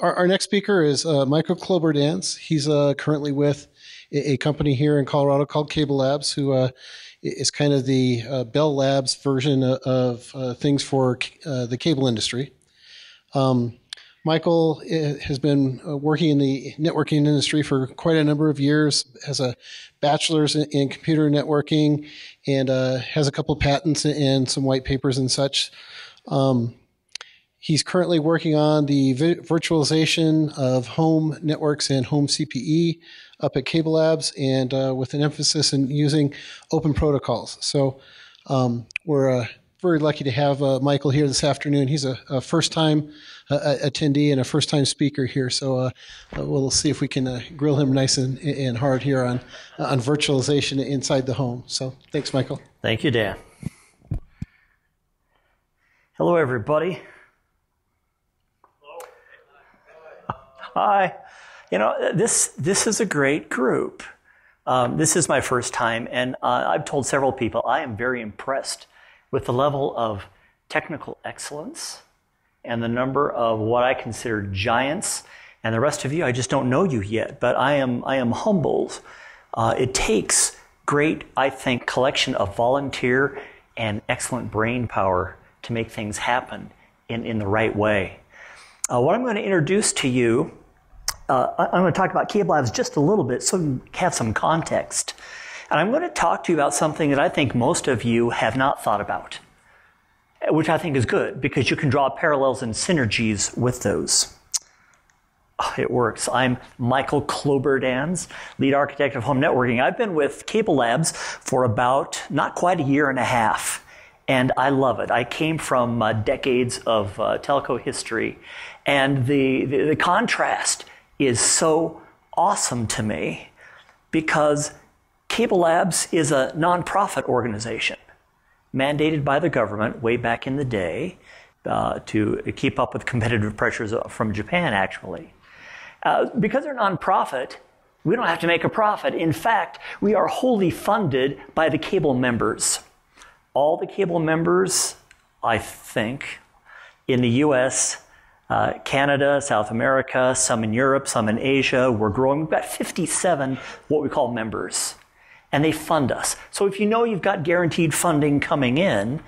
Our next speaker is Michael Klober-Dans. He's currently with a company here in Colorado called Cable Labs, who is kind of the Bell Labs version of things for the cable industry. Michael has been working in the networking industry for quite a number of years, has a bachelor's in computer networking, and has a couple patents and some white papers and such. He's currently working on the virtualization of home networks and home CPE up at Cable Labs, and with an emphasis in using open protocols. So we're very lucky to have Michael here this afternoon. He's a first-time attendee and a first-time speaker here. So we'll see if we can grill him nice and hard here on virtualization inside the home. So thanks, Michael. Thank you, Dan. Hello, everybody. Hi. You know, this is a great group. This is my first time, and I've told several people I am very impressed with the level of technical excellence and the number of what I consider giants. And the rest of you, I just don't know you yet, but I am humbled. It takes great, I think, collection of volunteer and excellent brain power to make things happen in the right way. What I'm going to introduce to you, I'm going to talk about Cable Labs just a little bit so you have some context. And I'm going to talk to you about something that I think most of you have not thought about, which I think is good because you can draw parallels and synergies with those. It works. I'm Michael Klober-Dans, lead architect of home networking. I've been with Cable Labs for about not quite a year and a half, and I love it. I came from decades of telco history, and the contrast is so awesome to me because Cable Labs is a nonprofit organization mandated by the government way back in the day to keep up with competitive pressures from Japan, actually. Because they're nonprofit, we don't have to make a profit. In fact, we are wholly funded by the cable members. All the cable members, I think, in the US, Canada, South America, some in Europe, some in Asia, we're growing. We've got 57 what we call members, and they fund us. So if you know you've got guaranteed funding coming in,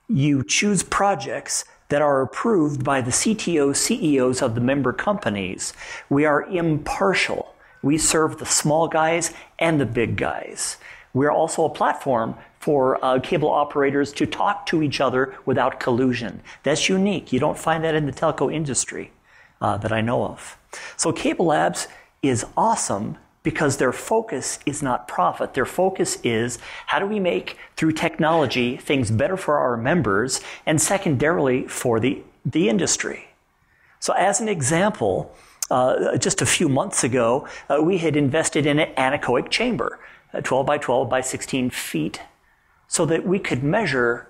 you choose projects that are approved by the CTOs, CEOs of the member companies. We are impartial. We serve the small guys and the big guys. We're also a platform for cable operators to talk to each other without collusion. That's unique. You don't find that in the telco industry that I know of. So Cable Labs is awesome because their focus is not profit. Their focus is how do we make, through technology, things better for our members and secondarily for the industry. So as an example, just a few months ago, we had invested in an anechoic chamber, 12 by 12 by 16 feet, so that we could measure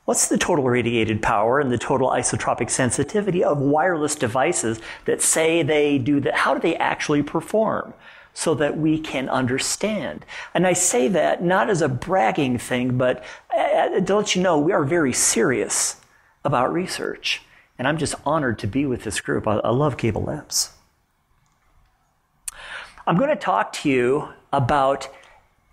what's the total radiated power and the total isotropic sensitivity of wireless devices that say they do that. How do they actually perform so that we can understand? And I say that not as a bragging thing, but to let you know we are very serious about research. And I'm just honored to be with this group. I love Cable Labs. I'm going to talk to you about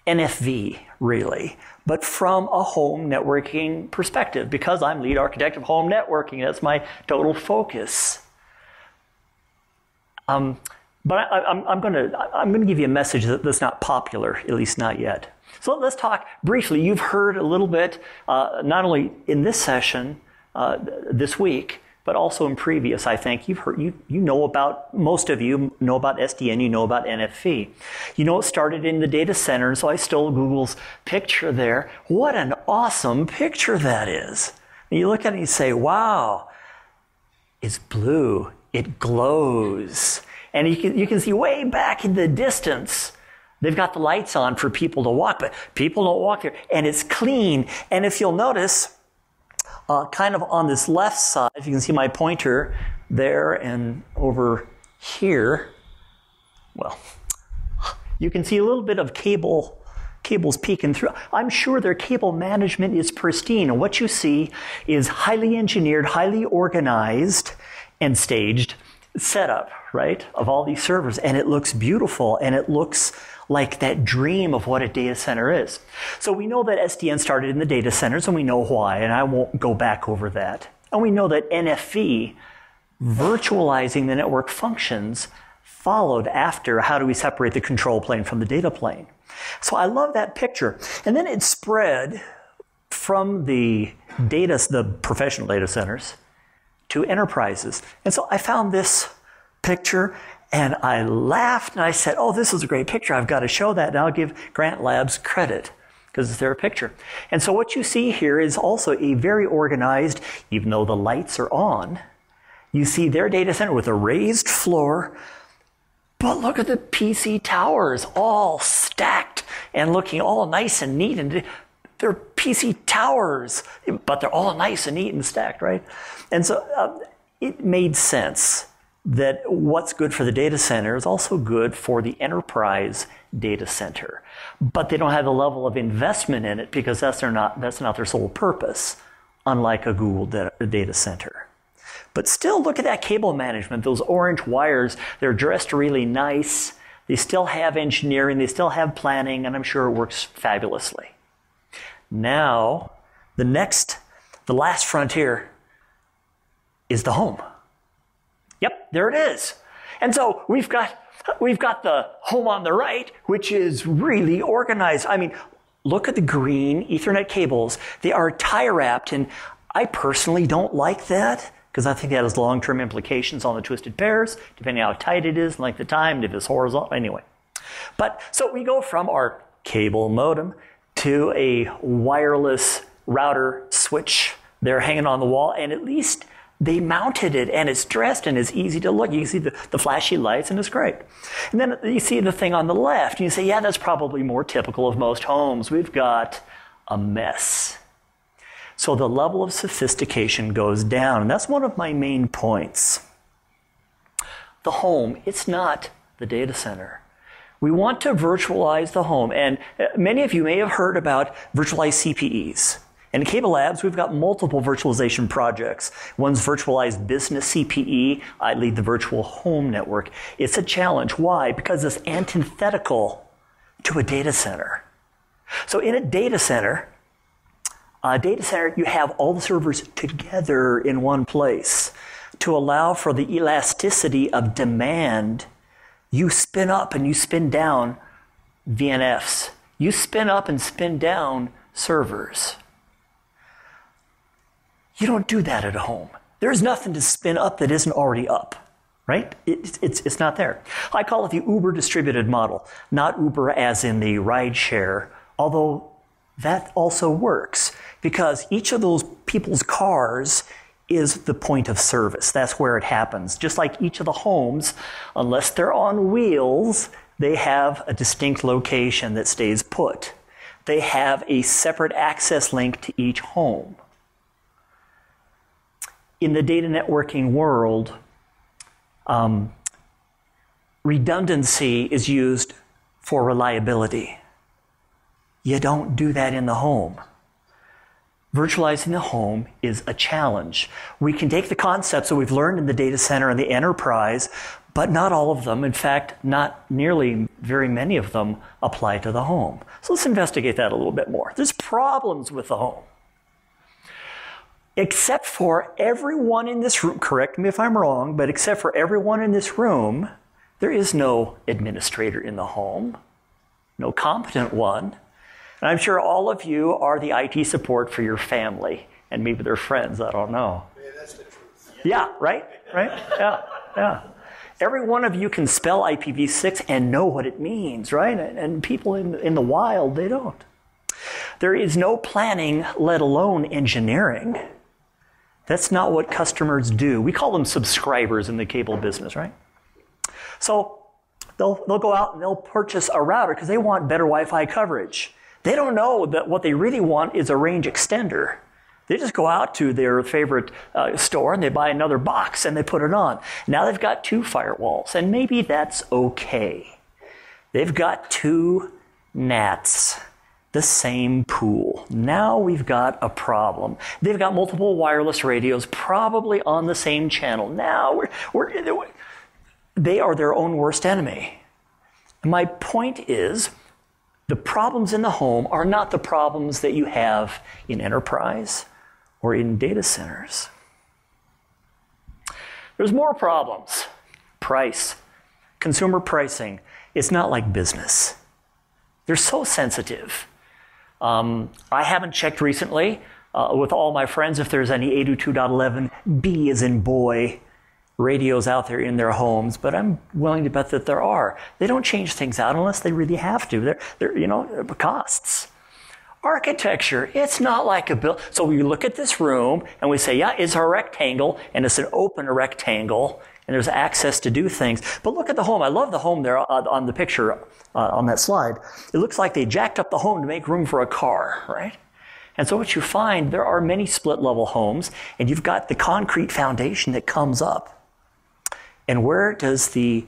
NFV, really, but from a home networking perspective, because I'm lead architect of home networking. That's my total focus. But I'm going to give you a message that's not popular, at least not yet. So let's talk briefly. You've heard a little bit, not only in this session this week, but also in previous. I think you've heard, you know about, most of you know about SDN, you know about NFV. You know it started in the data center, and so I stole Google's picture there. What an awesome picture that is. And you look at it and you say, wow, it's blue, it glows. And you can see way back in the distance, they've got the lights on for people to walk, but people don't walk there. And it's clean. And if you'll notice, kind of on this left side, if you can see my pointer there and over here, well, you can see a little bit of cables peeking through. I'm sure their cable management is pristine, and what you see is highly engineered, highly organized, and staged setup, right, of all these servers. And it looks beautiful, and it looks like that dream of what a data center is. So we know that SDN started in the data centers, and we know why, and I won't go back over that. And we know that NFV, virtualizing the network functions, followed after how do we separate the control plane from the data plane. So I love that picture. And then it spread from the professional data centers to enterprises. And so I found this picture, and I laughed, and I said, oh, this is a great picture. I've got to show that, and I'll give Grant Labs credit because it's their picture. And so what you see here is also a very organized, even though the lights are on, you see their data center with a raised floor, but look at the PC towers all stacked and looking all nice and neat, and they're PC towers, but they're all nice and neat and stacked, right? And so it made sense that what's good for the data center is also good for the enterprise data center. But they don't have the level of investment in it because that's not their sole purpose, unlike a Google data center. But still, look at that cable management. Those orange wires, they're dressed really nice. They still have engineering, they still have planning, and I'm sure it works fabulously. Now, the last frontier is the home. Yep, there it is. And so we've got the home on the right, which is really organized. I mean, look at the green Ethernet cables. They are tie-wrapped, and I personally don't like that because I think that has long-term implications on the twisted pairs, depending on how tight it is, length of time, if it's horizontal, anyway. But so we go from our cable modem to a wireless router switch. They're hanging on the wall, and at least they mounted it, and it's dressed, and it's easy to look. You can see the flashy lights, and it's great. And then you see the thing on the left, and you say, yeah, that's probably more typical of most homes. We've got a mess. So the level of sophistication goes down, and that's one of my main points. The home, it's not the data center. We want to virtualize the home, and many of you may have heard about virtualized CPEs. And in Cable Labs, we've got multiple virtualization projects. One's Virtualized Business CPE. I lead the virtual home network. It's a challenge. Why? Because it's antithetical to a data center. So in a data center, you have all the servers together in one place. To allow for the elasticity of demand, you spin up and you spin down VNFs. You spin up and spin down servers. You don't do that at home. There's nothing to spin up that isn't already up, right? It's not there. I call it the Uber distributed model, not Uber as in the ride share, although that also works because each of those people's cars is the point of service. That's where it happens. Just like each of the homes, unless they're on wheels, they have a distinct location that stays put. They have a separate access link to each home. In the data networking world, redundancy is used for reliability. You don't do that in the home. Virtualizing the home is a challenge. We can take the concepts that we've learned in the data center and the enterprise, but not all of them. In fact, not nearly very many of them apply to the home. So let's investigate that a little bit more. There's problems with the home. Except for everyone in this room, correct me if I'm wrong, but except for everyone in this room, there is no administrator in the home, no competent one. And I'm sure all of you are the IT support for your family and maybe their friends, I don't know. Yeah, that's the truth. Yeah, right? Yeah. Every one of you can spell IPv6 and know what it means, right? And people in the wild, they don't. There is no planning, let alone engineering. That's not what customers do. We call them subscribers in the cable business, right? So they'll go out and they'll purchase a router because they want better Wi-Fi coverage. They don't know that what they really want is a range extender. They just go out to their favorite store and they buy another box and they put it on. Now they've got 2 firewalls, and maybe that's okay. They've got 2 NATs. the same pool. Now we've got a problem. They've got multiple wireless radios probably on the same channel. Now they are their own worst enemy. My point is, the problems in the home are not the problems that you have in enterprise or in data centers. There's more problems. Price. Consumer pricing. It's not like business. They're so sensitive. I haven't checked recently with all my friends if there's any 802.11b as in boy radios out there in their homes, but I'm willing to bet that there are. They don't change things out unless they really have to. They're costs. Architecture, it's not like a build. So we look at this room and we say, yeah, it's a rectangle and it's an open rectangle and there's access to do things. But look at the home. I love the home there on the picture on that slide. It looks like they jacked up the home to make room for a car, right? And so what you find, there are many split level homes and you've got the concrete foundation that comes up. And where does the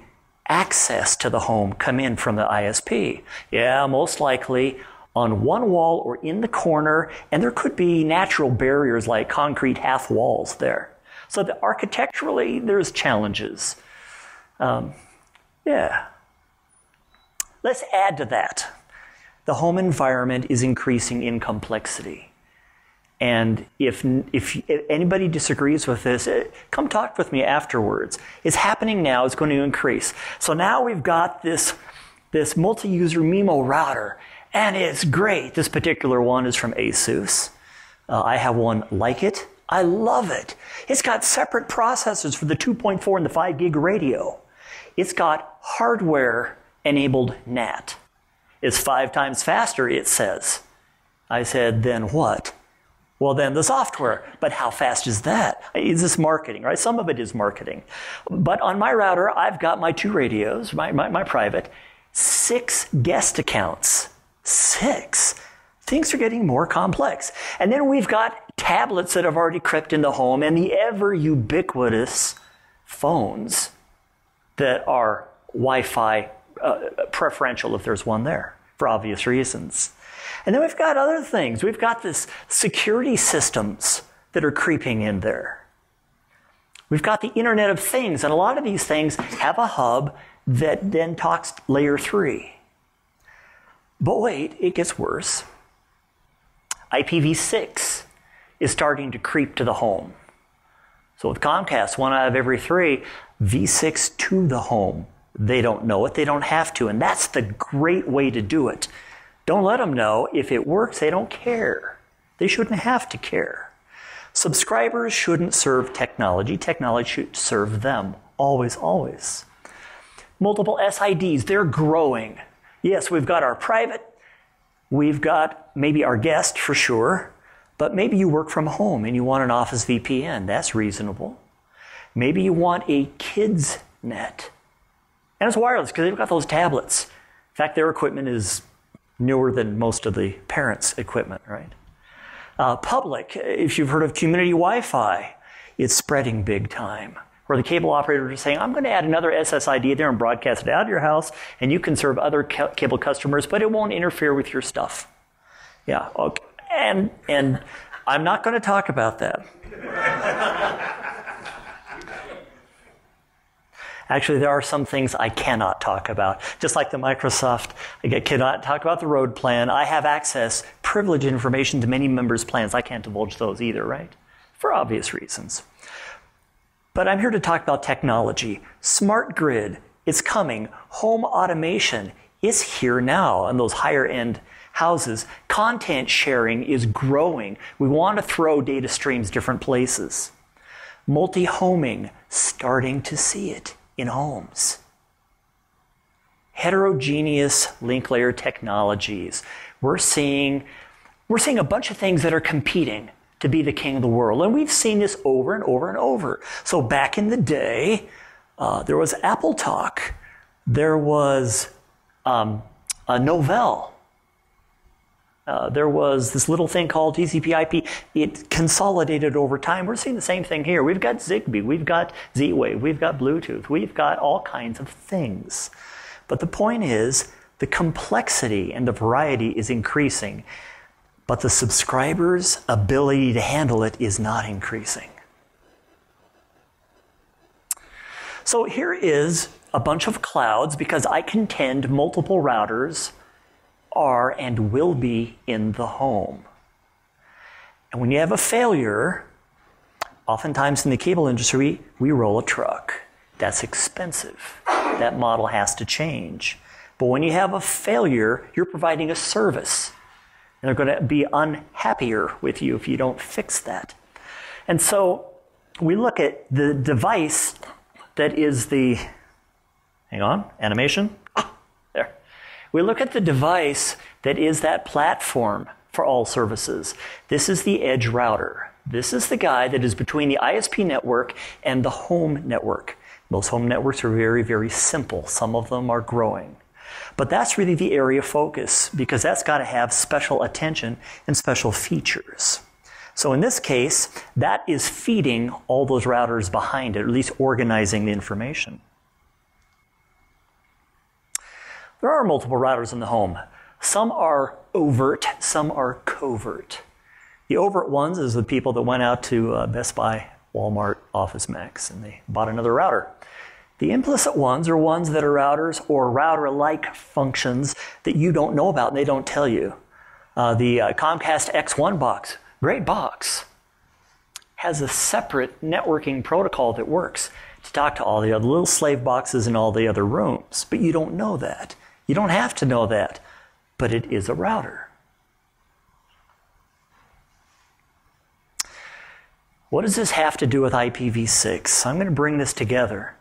access to the home come in from the ISP? Yeah, most likely on one wall or in the corner, and there could be natural barriers like concrete half walls there. So architecturally, there's challenges. Yeah. Let's add to that. The home environment is increasing in complexity. And if anybody disagrees with this, come talk with me afterwards. It's happening now. It's going to increase. So now we've got this multi-user MIMO router, and it's great. This particular one is from ASUS. I have one like it. I love it. It's got separate processors for the 2.4 and the 5 gig radio. It's got hardware-enabled NAT. It's 5 times faster, it says. I said, then what? Well, then the software. But how fast is that? Is this marketing, right? Some of it is marketing. But on my router, I've got my 2 radios, my private, 6 guest accounts. 6. Things are getting more complex. And then we've got tablets that have already crept in the home and the ever ubiquitous phones that are Wi-Fi preferential if there's one there for obvious reasons. And then we've got other things. We've got this security systems that are creeping in there. We've got the Internet of Things, and a lot of these things have a hub that then talks layer 3. But wait, it gets worse. IPv6 is starting to creep to the home. So with Comcast, 1 out of every 3, V6 to the home. They don't know it, they don't have to, and that's the great way to do it. Don't let them know. If it works, they don't care. They shouldn't have to care. Subscribers shouldn't serve technology. Technology should serve them. Always, always. Multiple SIDs, they're growing. Yes, we've got our private. We've got maybe our guest for sure. But maybe you work from home and you want an office VPN. That's reasonable. Maybe you want a kids net. And it's wireless because they've got those tablets. In fact, their equipment is newer than most of the parents' equipment, right? Public, if you've heard of community Wi-Fi, it's spreading big time. Where the cable operators are saying, I'm going to add another SSID there and broadcast it out of your house, and you can serve other cable customers, but it won't interfere with your stuff. Yeah, okay. And I'm not going to talk about that. Actually, there are some things I cannot talk about. Just like the Microsoft, I cannot talk about the road plan. I have access, privileged information to many members' plans. I can't divulge those either, right? For obvious reasons. But I'm here to talk about technology. Smart grid, it's coming. Home automation is here now in those higher end houses. Content sharing is growing. We want to throw data streams different places. Multi-homing, starting to see it in homes. Heterogeneous link layer technologies. We're seeing a bunch of things that are competing to be the king of the world. And we've seen this over and over and over. So back in the day, there was Apple Talk. There was a Novell. There was this little thing called TCP/IP. It consolidated over time. We're seeing the same thing here. We've got Zigbee, we've got Z-Wave, we've got Bluetooth, we've got all kinds of things. But the point is, The complexity and the variety is increasing, but the subscribers' ability to handle it is not increasing. So here is a bunch of clouds because I contend multiple routers are and will be in the home. And when you have a failure, oftentimes in the cable industry, we roll a truck. That's expensive. That model has to change. But when you have a failure, you're providing a service. And they're going to be unhappier with you if you don't fix that. And so we look at the device that is the, hang on, animation. There. We look at the device that is that platform for all services. This is the edge router. This is the guy that is between the ISP network and the home network. Most home networks are very, very simple. Some of them are growing. But that's really the area of focus because that's got to have special attention and special features. So in this case, that is feeding all those routers behind it, or at least organizing the information. There are multiple routers in the home. Some are overt, some are covert. The overt ones is the people that went out to Best Buy, Walmart, Office Max, and they bought another router. The implicit ones are ones that are routers or router-like functions that you don't know about and they don't tell you. The Comcast X1 box, great box, has a separate networking protocol that works to talk to all the other little slave boxes in all the other rooms. But you don't know that. You don't have to know that. But it is a router. What does this have to do with IPv6? I'm going to bring this together.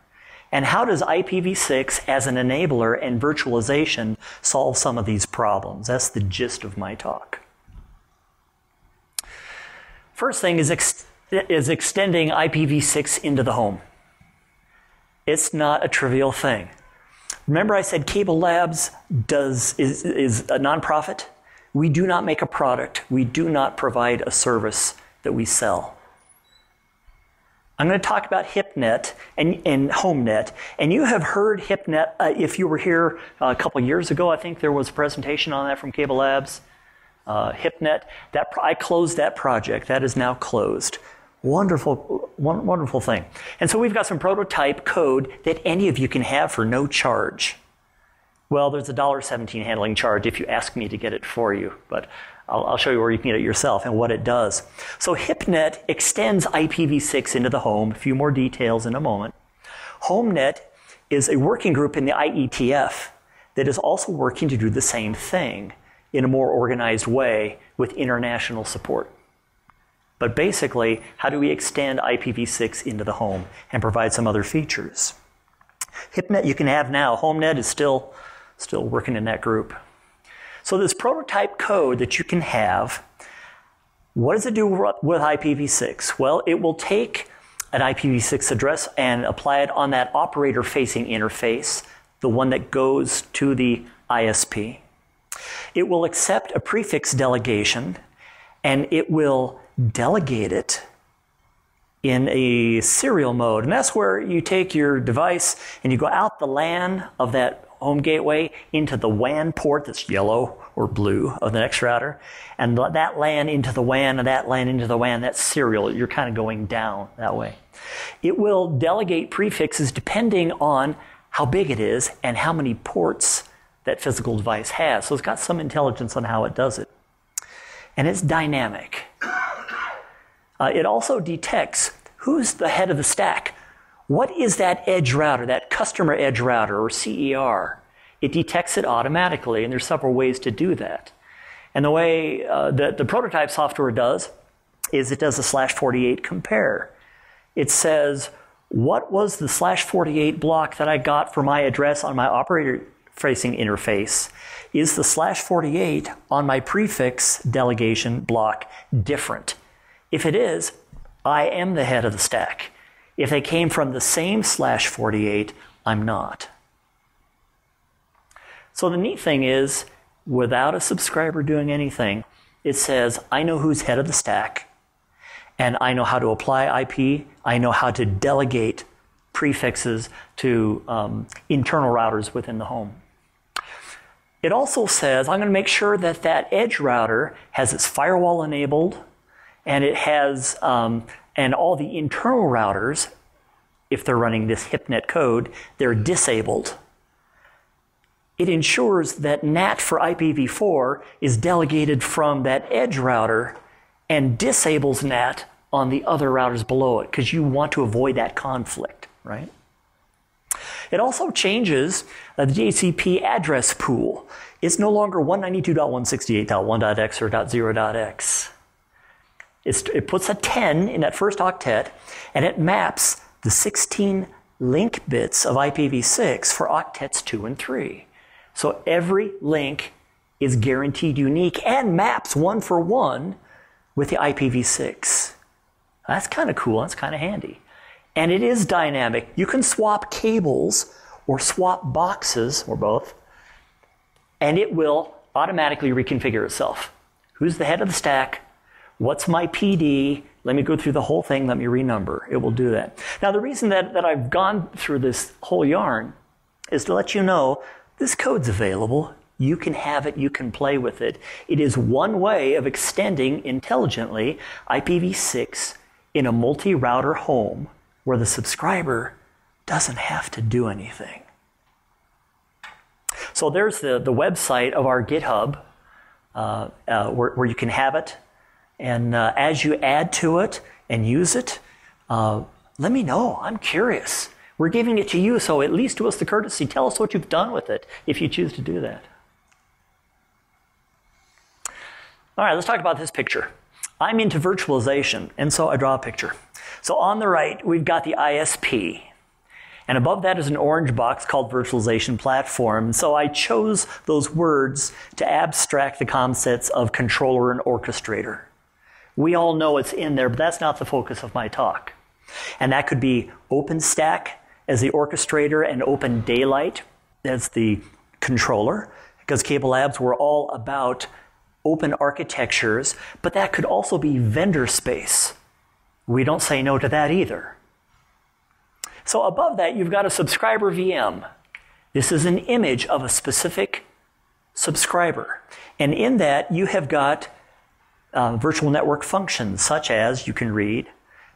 And how does IPv6 as an enabler and virtualization solve some of these problems? That's the gist of my talk. First thing is extending IPv6 into the home. It's not a trivial thing. Remember I said Cable Labs is a nonprofit? We do not make a product. We do not provide a service that we sell. I'm going to talk about HIPnet and HomeNet. And you have heard HIPnet, if you were here a couple years ago, I think there was a presentation on that from Cable Labs. HIPnet, I closed that project. That is now closed. Wonderful, wonderful thing. And so we've got some prototype code that any of you can have for no charge. Well, there's a $1.17 handling charge if you ask me to get it for you, but I'll show you where you can get it yourself and what it does. So HIPnet extends IPv6 into the home. A few more details in a moment. HomeNet is a working group in the IETF that is also working to do the same thing in a more organized way with international support. But basically, how do we extend IPv6 into the home and provide some other features? HIPnet you can have now. HomeNet is still working in that group. So this prototype code that you can have, what does it do with IPv6? Well, it will take an IPv6 address and apply it on that operator-facing interface, the one that goes to the ISP. It will accept a prefix delegation, and it will delegate it in a serial mode. And that's where you take your device and you go out the LAN of that home gateway into the WAN port that's yellow or blue of the next router, and that LAN into the WAN and that LAN into the WAN, that's serial. You're kind of going down that way. It will delegate prefixes depending on how big it is and how many ports that physical device has. So it's got some intelligence on how it does it. And it's dynamic. It also detects who's the head of the stack. What is that edge router, that customer edge router or CER? It detects it automatically, and there's several ways to do that. And the way the prototype software does is it does a /48 compare. It says, what was the /48 block that I got for my address on my operator-facing interface? Is the /48 on my prefix delegation block different? If it is, I am the head of the stack. If they came from the same /48, I'm not. So the neat thing is, without a subscriber doing anything, it says, I know who's head of the stack, and I know how to apply IP, I know how to delegate prefixes to internal routers within the home. It also says, I'm going to make sure that that edge router has its firewall enabled, and it has, and all the internal routers, if they're running this HIPnet code, they're disabled. It ensures that NAT for IPv4 is delegated from that edge router and disables NAT on the other routers below it, because you want to avoid that conflict, right? It also changes the DHCP address pool. It's no longer 192.168.1.x or .0.x. It puts a 10 in that first octet, and it maps the 16 link bits of IPv6 for octets 2 and 3. So every link is guaranteed unique and maps one for one with the IPv6. That's kind of cool. That's kind of handy. And it is dynamic. You can swap cables or swap boxes, or both, and it will automatically reconfigure itself. Who's the head of the stack? What's my PD? Let me go through the whole thing. Let me renumber. It will do that. Now, the reason that I've gone through this whole yarn is to let you know this code's available. You can have it. You can play with it. It is one way of extending intelligently IPv6 in a multi-router home where the subscriber doesn't have to do anything. So there's the website of our GitHub where you can have it. And as you add to it and use it, let me know. I'm curious. We're giving it to you, so at least do us the courtesy. Tell us what you've done with it if you choose to do that. All right, let's talk about this picture. I'm into virtualization, and so I draw a picture. So on the right, we've got the ISP. And above that is an orange box called Virtualization Platform. And so I chose those words to abstract the concepts of controller and orchestrator. We all know it's in there, but that's not the focus of my talk. And that could be OpenStack as the orchestrator and Open Daylight as the controller, because Cable Labs were all about open architectures, but that could also be vendor space. We don't say no to that either. So above that, you've got a subscriber VM. This is an image of a specific subscriber. And in that, you have got virtual network functions, such as you can read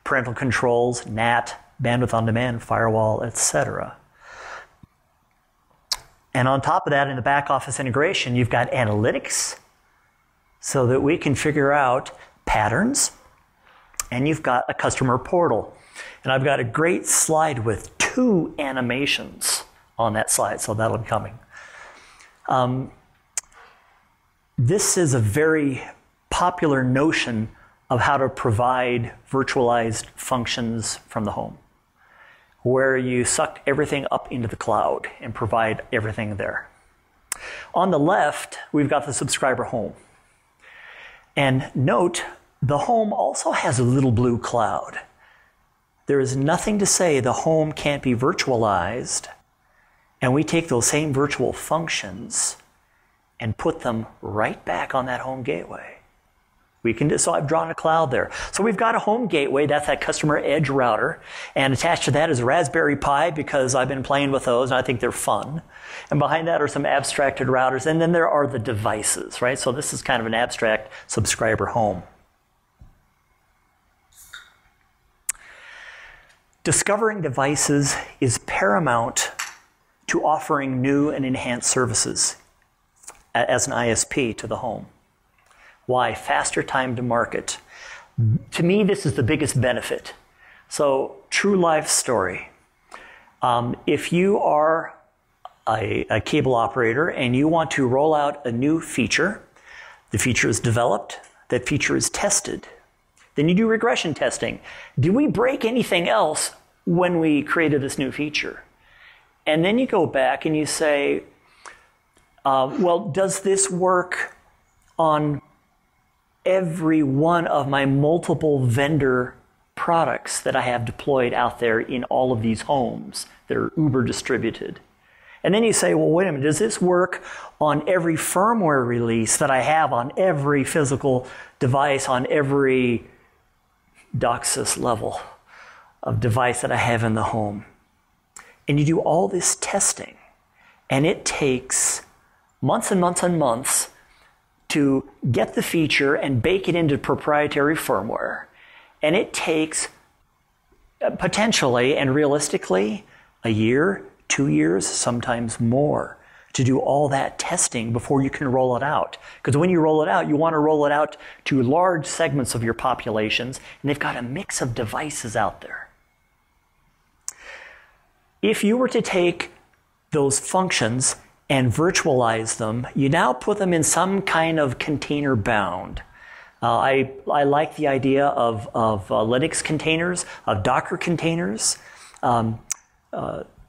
parental controls, NAT, bandwidth on demand, firewall, etc. And on top of that, in the back office integration, you've got analytics, so that we can figure out patterns, and you've got a customer portal. And I've got a great slide with 2 animations on that slide, so that'll be coming. This is a very popular notion of how to provide virtualized functions from the home, where you suck everything up into the cloud and provide everything there. On the left, we've got the subscriber home. And note, the home also has a little blue cloud. There is nothing to say the home can't be virtualized, and we take those same virtual functions and put them right back on that home gateway. We can do, so I've drawn a cloud there. So we've got a home gateway, that's that customer edge router, and attached to that is a Raspberry Pi, because I've been playing with those and I think they're fun. And behind that are some abstracted routers, and then there are the devices, right? So this is kind of an abstract subscriber home. Discovering devices is paramount to offering new and enhanced services as an ISP to the home. Why? Faster time to market. To me, this is the biggest benefit. So, true life story. If you are a cable operator and you want to roll out a new feature, the feature is developed, that feature is tested. Then you do regression testing. Did we break anything else when we created this new feature? And then you go back and you say, well, does this work on every one of my multiple vendor products that I have deployed out there in all of these homes that are uber distributed? And then you say, well, wait a minute, does this work on every firmware release that I have on every physical device, on every DOCSIS level of device that I have in the home? And you do all this testing, and it takes months and months and months to get the feature and bake it into proprietary firmware. And it takes potentially and realistically a year, 2 years, sometimes more to do all that testing before you can roll it out. Because when you roll it out, you want to roll it out to large segments of your populations, and they've got a mix of devices out there. If you were to take those functions and virtualize them, you now put them in some kind of container bound. I like the idea of Linux containers, of Docker containers.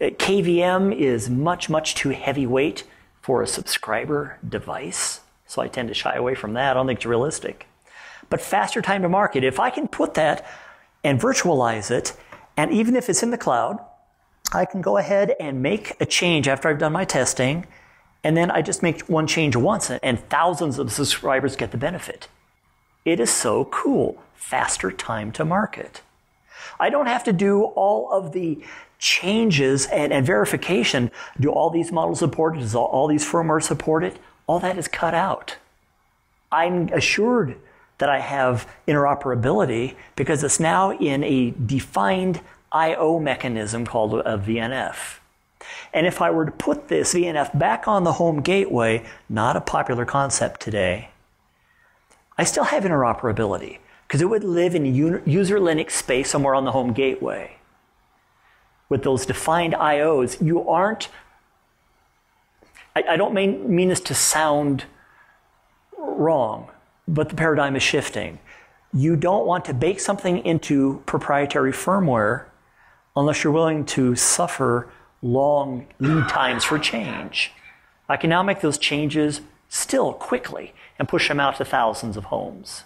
KVM is much, much too heavyweight for a subscriber device, so I tend to shy away from that. I don't think it's realistic. But faster time to market, if I can put that and virtualize it, and even if it's in the cloud, I can go ahead and make a change after I've done my testing, and then I just make one change once, and thousands of subscribers get the benefit. It is so cool. Faster time to market. I don't have to do all of the changes and verification. Do all these models support it? Does all these firmware support it? All that is cut out. I'm assured that I have interoperability because it's now in a defined I/O mechanism called a VNF. And if I were to put this VNF back on the home gateway, not a popular concept today, I still have interoperability because it would live in user Linux space somewhere on the home gateway. With those defined I/Os, you aren't, I don't mean this to sound wrong, but the paradigm is shifting. You don't want to bake something into proprietary firmware unless you're willing to suffer long lead times for change. I can now make those changes still quickly and push them out to thousands of homes.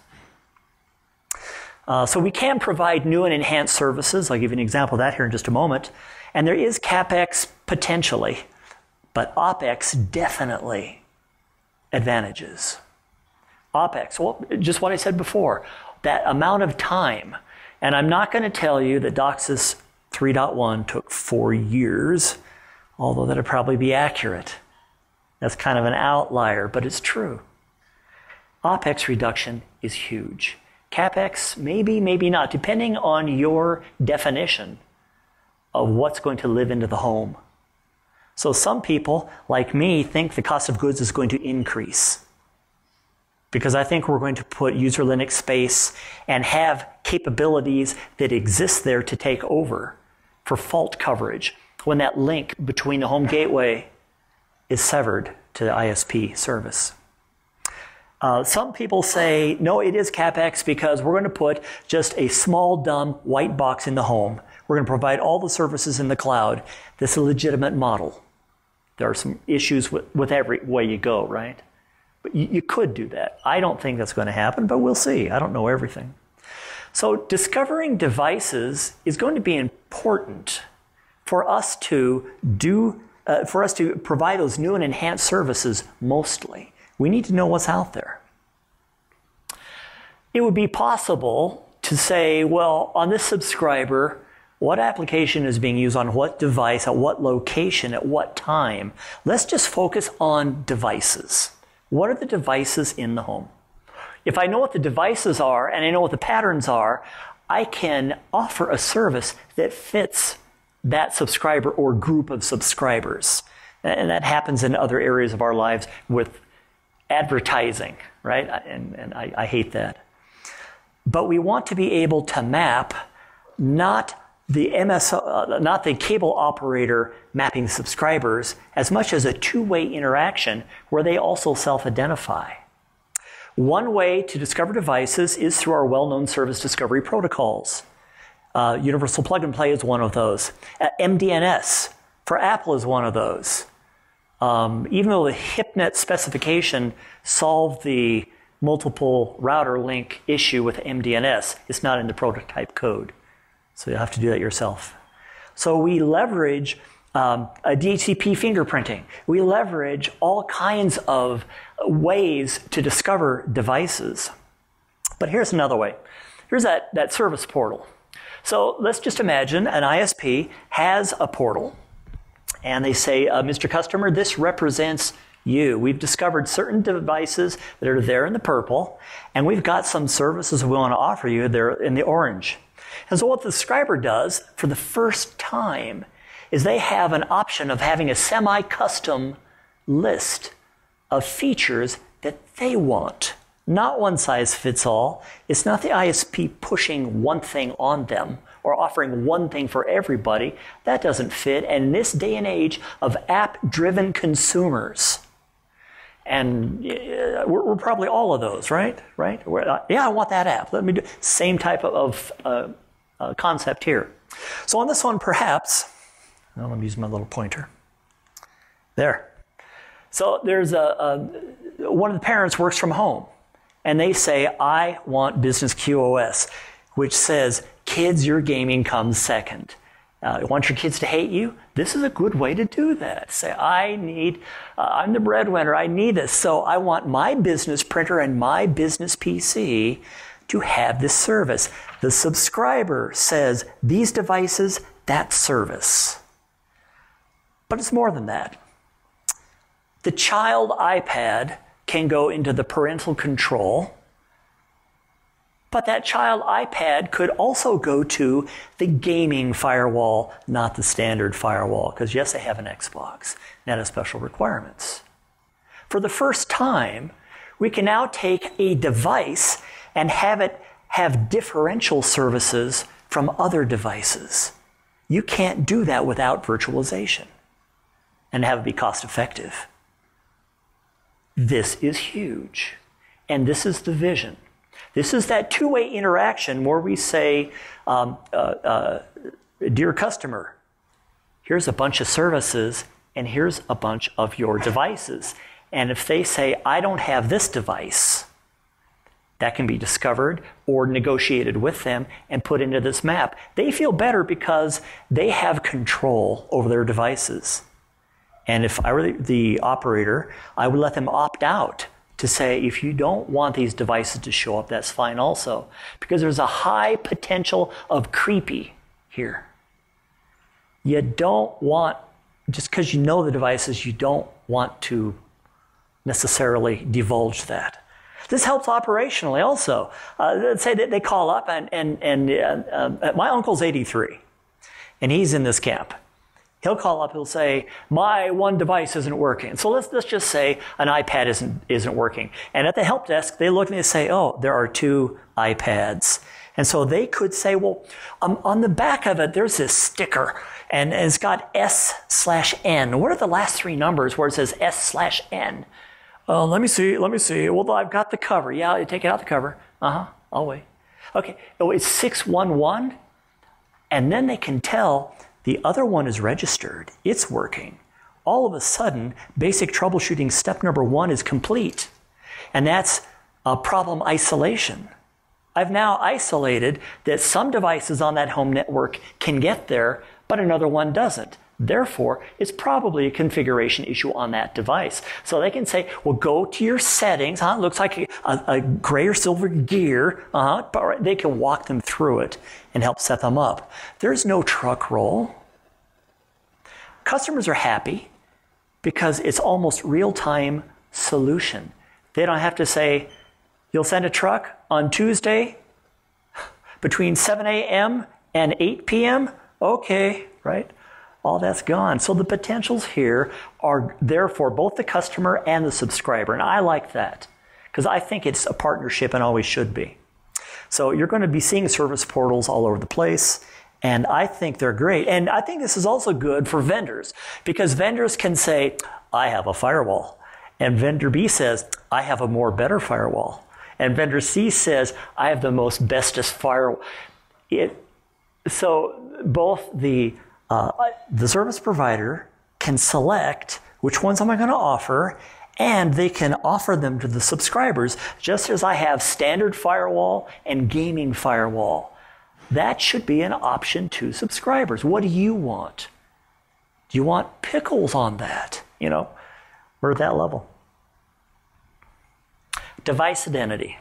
So we can provide new and enhanced services. I'll give you an example of that here in just a moment. And there is CapEx potentially, but OpEx definitely advantages. OpEx, well, just what I said before, that amount of time. And I'm not going to tell you that DOCSIS 3.1 took 4 years, although that would probably be accurate. That's kind of an outlier, but it's true. OpEx reduction is huge. CapEx, maybe, maybe not, depending on your definition of what's going to live into the home. So some people, like me, think the cost of goods is going to increase because I think we're going to put user Linux space and have capabilities that exist there to take over for fault coverage when that link between the home gateway is severed to the ISP service. Some people say, no, it is CapEx because we're going to put just a small, dumb white box in the home. We're going to provide all the services in the cloud. This is a legitimate model. There are some issues with every way you go, right? But you could do that. I don't think that's going to happen, but we'll see. I don't know everything. So discovering devices is going to be important for us to provide those new and enhanced services mostly. We need to know what's out there. It would be possible to say, well, on this subscriber, what application is being used on what device, at what location, at what time? Let's just focus on devices. What are the devices in the home? If I know what the devices are and I know what the patterns are, I can offer a service that fits that subscriber or group of subscribers. And that happens in other areas of our lives with advertising, right? And I hate that. But we want to be able to map not the cable operator mapping subscribers as much as a two-way interaction where they also self-identify. One way to discover devices is through our well-known service discovery protocols. Universal Plug and Play is one of those. MDNS for Apple is one of those. Even though the HIPnet specification solved the multiple router link issue with MDNS, it's not in the prototype code. So you'll have to do that yourself. So we leverage a DHCP fingerprinting. We leverage all kinds of ways to discover devices. But here's another way. Here's that service portal. So let's just imagine an ISP has a portal. And they say, Mr. Customer, this represents you. We've discovered certain devices that are there in the purple, and we've got some services we want to offer you there in the orange. And so what the subscriber does for the first time is they have an option of having a semi-custom list of features that they want. Not one size fits all. It's not the ISP pushing one thing on them or offering one thing for everybody. That doesn't fit. And in this day and age of app-driven consumers, and we're probably all of those, right? Yeah, I want that app. Let me do same type of concept here. So on this one, perhaps, let me use my little pointer. There. So there's one of the parents works from home, and they say, I want business QoS, which says, kids, your gaming comes second. You want your kids to hate you? This is a good way to do that. Say, I'm the breadwinner, I need this, so I want my business printer and my business PC to have this service. The subscriber says, these devices, that service. But it's more than that. The child iPad can go into the parental control, but that child iPad could also go to the gaming firewall, not the standard firewall, because yes, they have an Xbox, and that has special requirements. For the first time, we can now take a device and have it have differential services from other devices. You can't do that without virtualization and have it be cost effective. This is huge, and this is the vision. This is that two-way interaction where we say, dear customer, here's a bunch of services, and here's a bunch of your devices. And if they say, I don't have this device, that can be discovered or negotiated with them and put into this map. They feel better because they have control over their devices. And if I were the operator, I would let them opt out to say, if you don't want these devices to show up, that's fine also. Because there's a high potential of creepy here. You don't want, just because you know the devices, you don't want to necessarily divulge that. This helps operationally also. Let's say that they call up and my uncle's 83, and he's in this camp. He'll call up, he'll say, my one device isn't working. So let's just say an iPad isn't working. And at the help desk, they look and they say, oh, there are 2 iPads. And so they could say, well, on the back of it, there's this sticker, and it's got S/N. What are the last 3 numbers where it says S/N? Let me see. Well, I've got the cover. Yeah, you take it out the cover. I'll wait. Okay, oh, it's 611. And then they can tell the other one is registered. It's working. All of a sudden, basic troubleshooting step number 1 is complete. And that's problem isolation. I've now isolated that some devices on that home network can get there, but another one doesn't. Therefore, it's probably a configuration issue on that device. So they can say, well, go to your settings. It looks like a gray or silver gear. But they can walk them through it and help set them up. There's no truck roll. Customers are happy because it's almost real-time solution. They don't have to say, you'll send a truck on Tuesday between 7 a.m. and 8 p.m.? Okay, right? All that's gone. So the potentials here are there for both the customer and the subscriber. And I like that because I think it's a partnership and always should be. So you're going to be seeing service portals all over the place. And I think they're great. And I think this is also good for vendors because vendors can say, I have a firewall. And vendor B says, I have a better firewall. And vendor C says, I have the most bestest firewall. So both the service provider can select which ones am I going to offer, and they can offer them to the subscribers, just as I have standard firewall and gaming firewall. That should be an option to subscribers. What do you want? Do you want pickles on that? We're at that level. Device identity.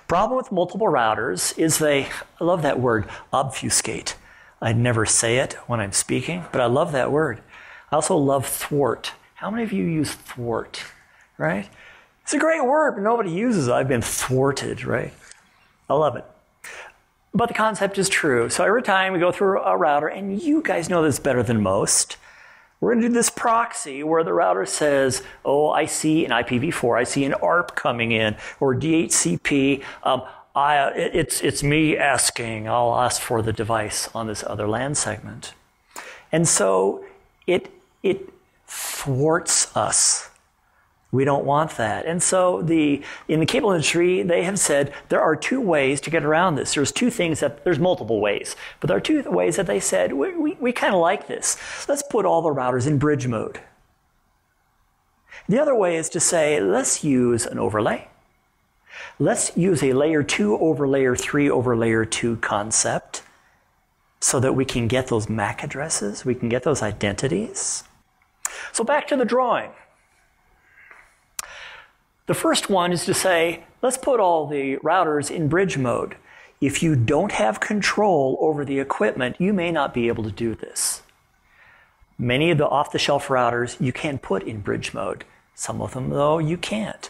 Problem with multiple routers is I love that word, obfuscate. I never say it when I'm speaking, but I love that word. I also love thwart. How many of you use thwart, right? It's a great word, but nobody uses it. I've been thwarted, right? I love it. But the concept is true. So every time we go through a router, and you guys know this better than most, we're going to do this proxy where the router says, oh, I see an IPv4, I see an ARP coming in, or DHCP. It's me asking. I'll ask for the device on this other LAN segment. And so it thwarts us. We don't want that. And so in the cable industry, they have said there are two ways to get around this. There's multiple ways, but there are two ways that they said, we kind of like this. Let's put all the routers in bridge mode. The other way is to say, let's use an overlay. Let's use a layer 2 over layer 3 over layer 2 concept so that we can get those MAC addresses, we can get those identities. So back to the drawing. The first one is to say, let's put all the routers in bridge mode. If you don't have control over the equipment, you may not be able to do this. Many of the off-the-shelf routers you can put in bridge mode. Some of them, though, you can't.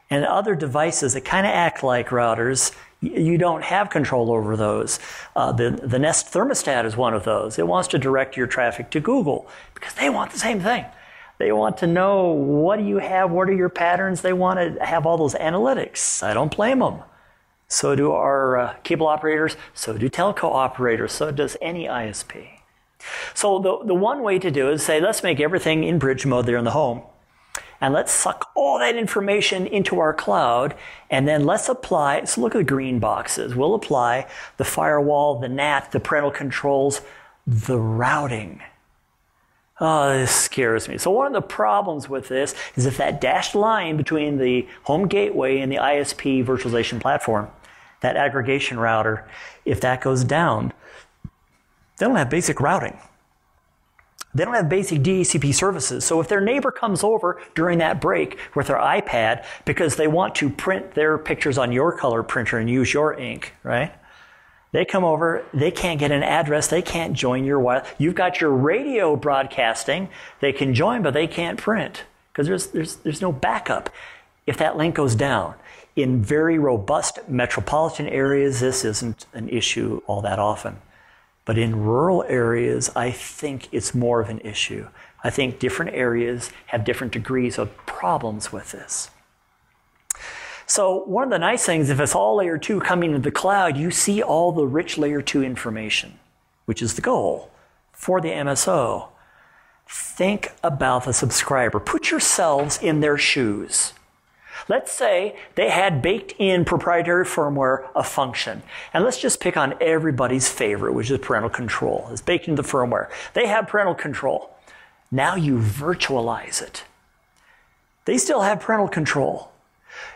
And other devices that kind of act like routers, you don't have control over those. The Nest thermostat is one of those. It wants to direct your traffic to Google because they want the same thing. They want to know, what do you have? What are your patterns? They want to have all those analytics. I don't blame them. So do our cable operators. So do telco operators. So does any ISP. So the one way to do it is say, let's make everything in bridge mode there in the home. And let's suck all that information into our cloud. And then let's apply, so look at the green boxes. We'll apply the firewall, the NAT, the parental controls, the routing. Oh, this scares me. So one of the problems with this is if that dashed line between the home gateway and the ISP virtualization platform, that aggregation router, if that goes down, they don't have basic routing. They don't have basic DHCP services. So if their neighbor comes over during that break with their iPad because they want to print their pictures on your color printer and use your ink, right? They come over, they can't get an address, they can't join your wire. You've got your radio broadcasting, they can join, but they can't print because there's no backup if that link goes down. In very robust metropolitan areas, this isn't an issue all that often. But in rural areas, I think it's more of an issue. I think different areas have different degrees of problems with this. So one of the nice things, if it's all layer 2 coming to the cloud, you see all the rich layer 2 information, which is the goal for the MSO. Think about the subscriber. Put yourselves in their shoes. Let's say they had baked in proprietary firmware a function. And let's just pick on everybody's favorite, which is parental control. It's baked into the firmware. They have parental control. Now you virtualize it. They still have parental control.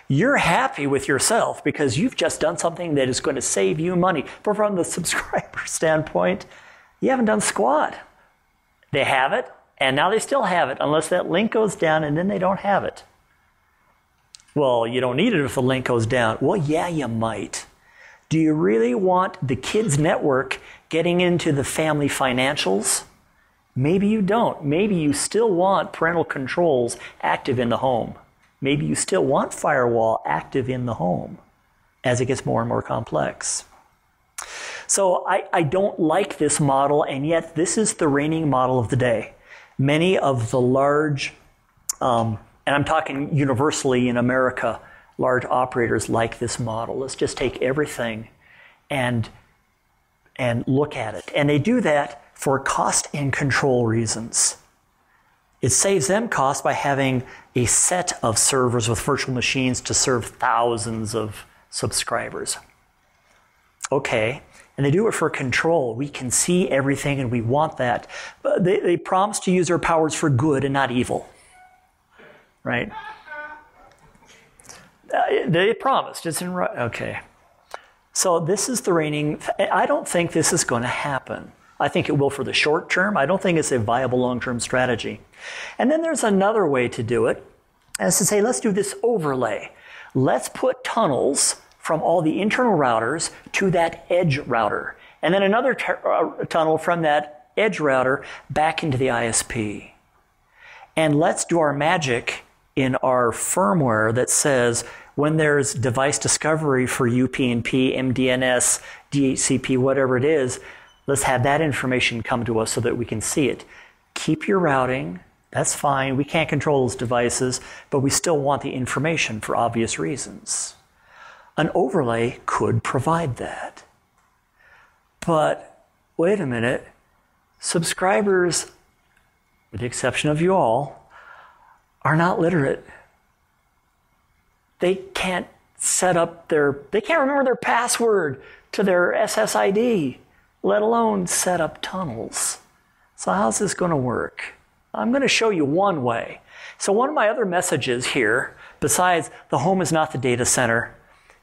You're happy with yourself because you've just done something that is going to save you money. But from the subscriber standpoint, you haven't done squat. They have it, and now they still have it, unless that link goes down and then they don't have it. Well, you don't need it if the link goes down. Well, yeah, you might. Do you really want the kids' network getting into the family financials? Maybe you don't. Maybe you still want parental controls active in the home. Maybe you still want firewall active in the home as it gets more and more complex. So I don't like this model, and yet this is the reigning model of the day. Many of the large, and I'm talking universally in America, large operators like this model. Let's just take everything and look at it. And they do that for cost and control reasons. It saves them cost by having a set of servers with virtual machines to serve thousands of subscribers. Okay, and they do it for control. We can see everything and we want that. But they promise to use their powers for good and not evil, right? They promised, it's in right. Okay. So this is the reigning, I don't think this is going to happen. I think it will for the short term. I don't think it's a viable long-term strategy. And then there's another way to do it, as to say, let's do this overlay. Let's put tunnels from all the internal routers to that edge router, and then another tunnel from that edge router back into the ISP. And let's do our magic in our firmware that says when there's device discovery for UPnP, MDNS, DHCP, whatever it is, let's have that information come to us so that we can see it. Keep your routing. That's fine. We can't control those devices, but we still want the information for obvious reasons. An overlay could provide that. But wait a minute. Subscribers, with the exception of you all, are not literate. They can't they can't remember their password to their SSID, let alone set up tunnels. So how's this going to work? I'm going to show you one way. So one of my other messages here, besides the home is not the data center,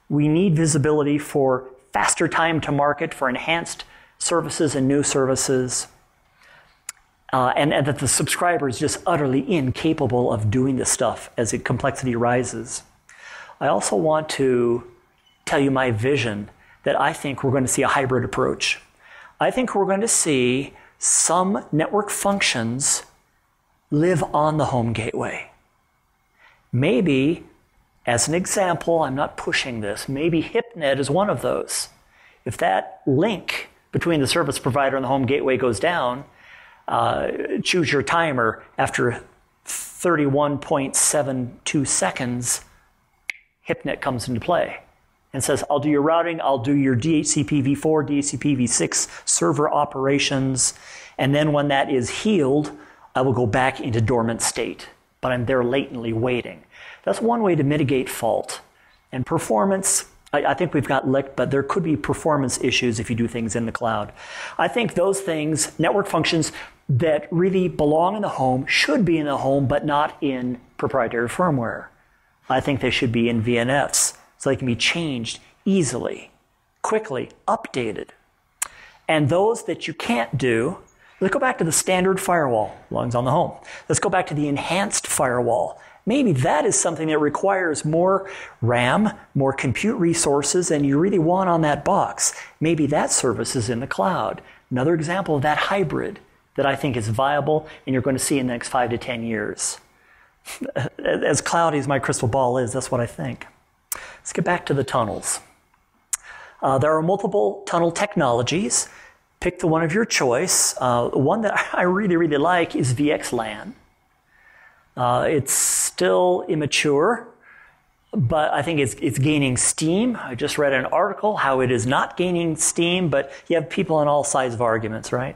we need visibility for faster time to market for enhanced services and new services, and that the subscriber is just utterly incapable of doing this stuff as the complexity rises. I also want to tell you my vision that I think we're going to see a hybrid approach. I think we're going to see some network functions live on the home gateway. Maybe, as an example, I'm not pushing this, maybe HIPnet is one of those. If that link between the service provider and the home gateway goes down, choose your timer after 31.72 seconds, HIPnet comes into play and says, I'll do your routing, I'll do your DHCP v4, DHCP v6 server operations, and then when that is healed, I will go back into dormant state, but I'm there latently waiting. That's one way to mitigate fault. And performance, I think we've got licked, but there could be performance issues if you do things in the cloud. I think those things, network functions that really belong in the home, should be in the home, but not in proprietary firmware. I think they should be in VNFs, so they can be changed easily, quickly, updated. And those that you can't do, let's go back to the standard firewall, belongs on the home. Let's go back to the enhanced firewall. Maybe that is something that requires more RAM, more compute resources than you really want on that box. Maybe that service is in the cloud. Another example of that hybrid that I think is viable and you're going to see in the next 5 to 10 years. As cloudy as my crystal ball is, that's what I think. Let's get back to the tunnels. There are multiple tunnel technologies. Pick the one of your choice. One that I really, really like is VXLAN. It's still immature, but I think it's gaining steam. I just read an article how it is not gaining steam, but you have people on all sides of arguments, right?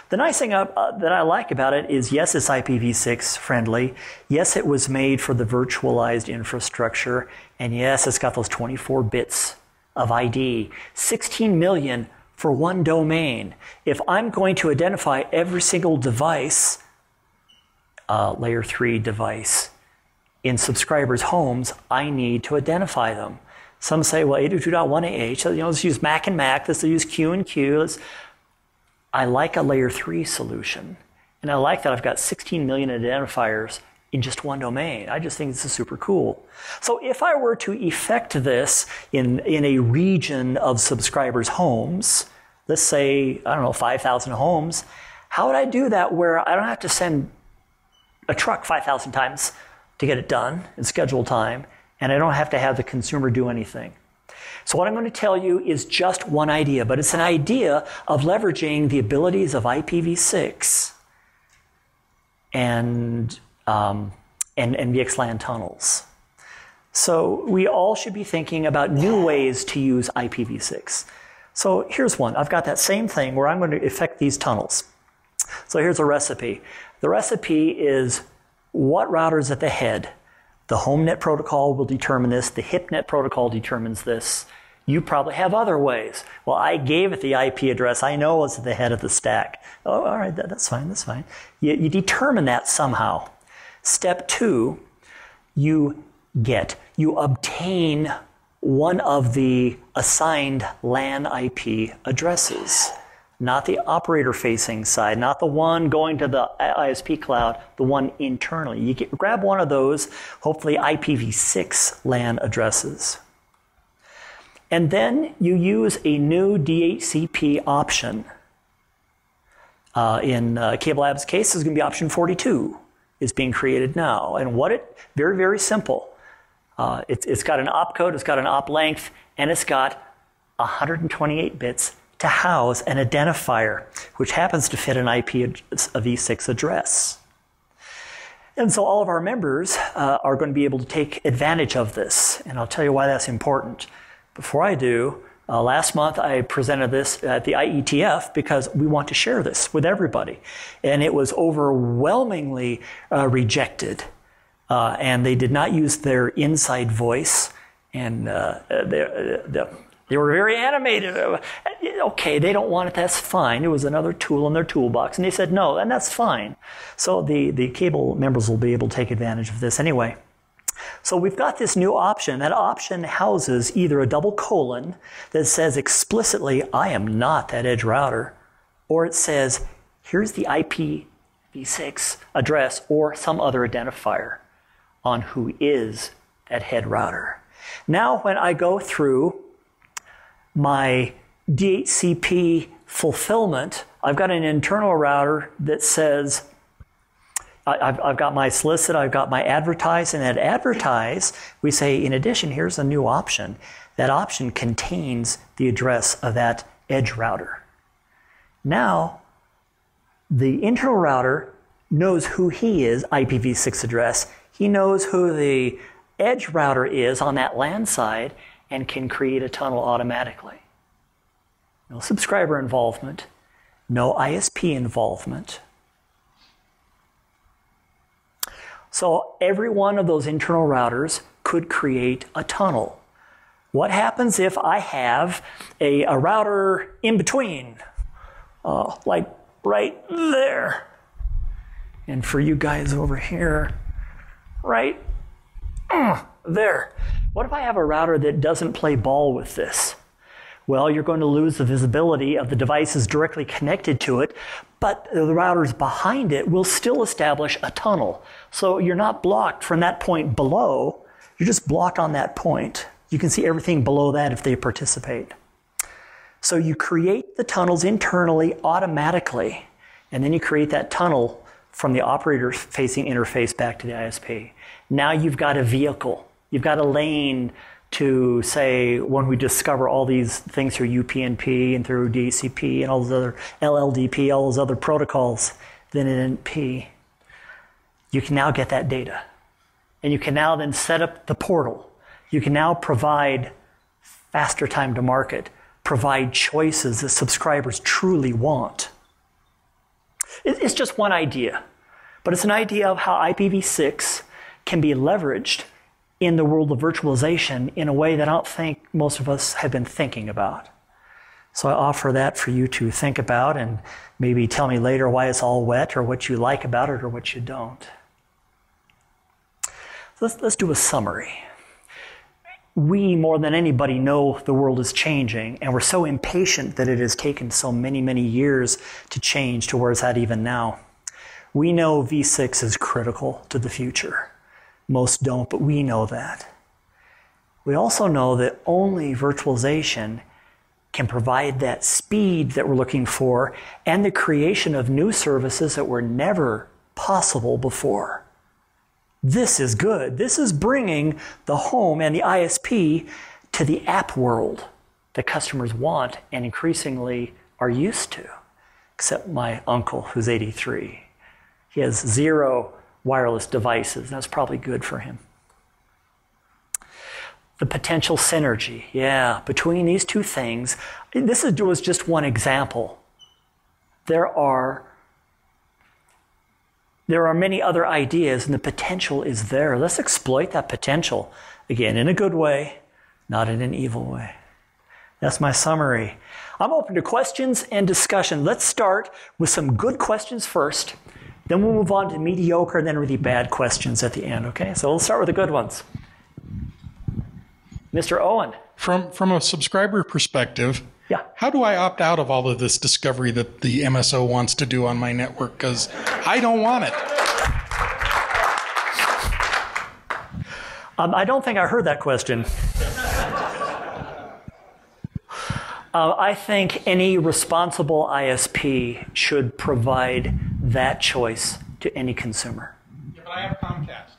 The nice thing that I like about it is, yes, it's IPv6 friendly. Yes, it was made for the virtualized infrastructure. And yes, it's got those 24 bits of ID. 16 million for one domain. If I'm going to identify every single device, layer 3 device, in subscribers' homes, I need to identify them. Some say, well, 802.1ah, so, let's use Mac and Mac, let's use Q and Q. I like a layer 3 solution. And I like that I've got 16 million identifiers in just one domain. I just think this is super cool. So if I were to effect this in a region of subscribers' homes, let's say, 5,000 homes, how would I do that where I don't have to send a truck 5,000 times to get it done in scheduled time, and I don't have to have the consumer do anything? So what I'm going to tell you is just one idea, but it's an idea of leveraging the abilities of IPv6 and VXLAN tunnels. So we all should be thinking about new ways to use IPv6. So here's one. I've got that same thing where I'm going to effect these tunnels. So here's a recipe. The recipe is what router is at the head. The HomeNet protocol will determine this. The HIPnet protocol determines this. You probably have other ways. Well, I gave it the IP address. I know it's at the head of the stack. Oh, all right, that's fine, that's fine. You determine that somehow. Step 2, you obtain one of the assigned LAN IP addresses. Not the operator-facing side, not the one going to the ISP cloud, the one internally. You grab one of those, hopefully IPv6 LAN addresses. And then you use a new DHCP option. In CableLab's case, it's going to be option 42. is being created now. And very, very simple. It's got an opcode, it's got an op length, and it's got 128 bits to house an identifier, which happens to fit an IPv6 address. And so all of our members are going to be able to take advantage of this. And I'll tell you why that's important. Before I do, last month I presented this at the IETF because we want to share this with everybody. And it was overwhelmingly rejected. And they did not use their inside voice. And they were very animated. Okay, they don't want it, that's fine. It was another tool in their toolbox. And they said no, and that's fine. So the cable members will be able to take advantage of this anyway. So we've got this new option. That option houses either a double colon that says explicitly, I am not that edge router, or it says, here's the IPv6 address or some other identifier on who is that head router. Now when I go through my DHCP fulfillment, I've got an internal router that says, I've got my solicit, I've got my advertise, and at advertise, we say, in addition, here's a new option. That option contains the address of that edge router. Now, the internal router knows who he is, IPv6 address. He knows who the edge router is on that LAN side and can create a tunnel automatically. No subscriber involvement, no ISP involvement. So every one of those internal routers could create a tunnel. What happens if I have a router in between, like right there? And for you guys over here, right there. What if I have a router that doesn't play ball with this? Well, you're going to lose the visibility of the devices directly connected to it, but the routers behind it will still establish a tunnel. So you're not blocked from that point below, you're just blocked on that point. You can see everything below that if they participate. So you create the tunnels internally automatically, and then you create that tunnel from the operator-facing interface back to the ISP. Now you've got a vehicle. You've got a lane to say, when we discover all these things through UPnP and through DHCP and all those other LLDP, all those other protocols, then in NP, you can now get that data. And you can now then set up the portal. You can now provide faster time to market, provide choices that subscribers truly want. It's just one idea, but it's an idea of how IPv6 can be leveraged in the world of virtualization in a way that I don't think most of us have been thinking about. So I offer that for you to think about and maybe tell me later why it's all wet or what you like about it or what you don't. So let's do a summary. We, more than anybody, know the world is changing, and we're so impatient that it has taken so many, many years to change to where it's at even now. We know V6 is critical to the future. Most don't, but we know that. We also know that only virtualization can provide that speed that we're looking for and the creation of new services that were never possible before. This is good. This is bringing the home and the ISP to the app world that customers want and increasingly are used to, except my uncle who's 83. He has 0 wireless devices, and that's probably good for him. The potential synergy, between these two things. This was just one example. There are many other ideas, and the potential is there. Let's exploit that potential, again, in a good way, not in an evil way. That's my summary. I'm open to questions and discussion. Let's start with some good questions first. Then we'll move on to mediocre and then really bad questions at the end, okay? So let's start with the good ones. Mr. Owen. From a subscriber perspective, how do I opt out of all of this discovery that the MSO wants to do on my network? Because I don't want it. I don't think I heard that question. I think any responsible ISP should provide that choice to any consumer. I have Comcast?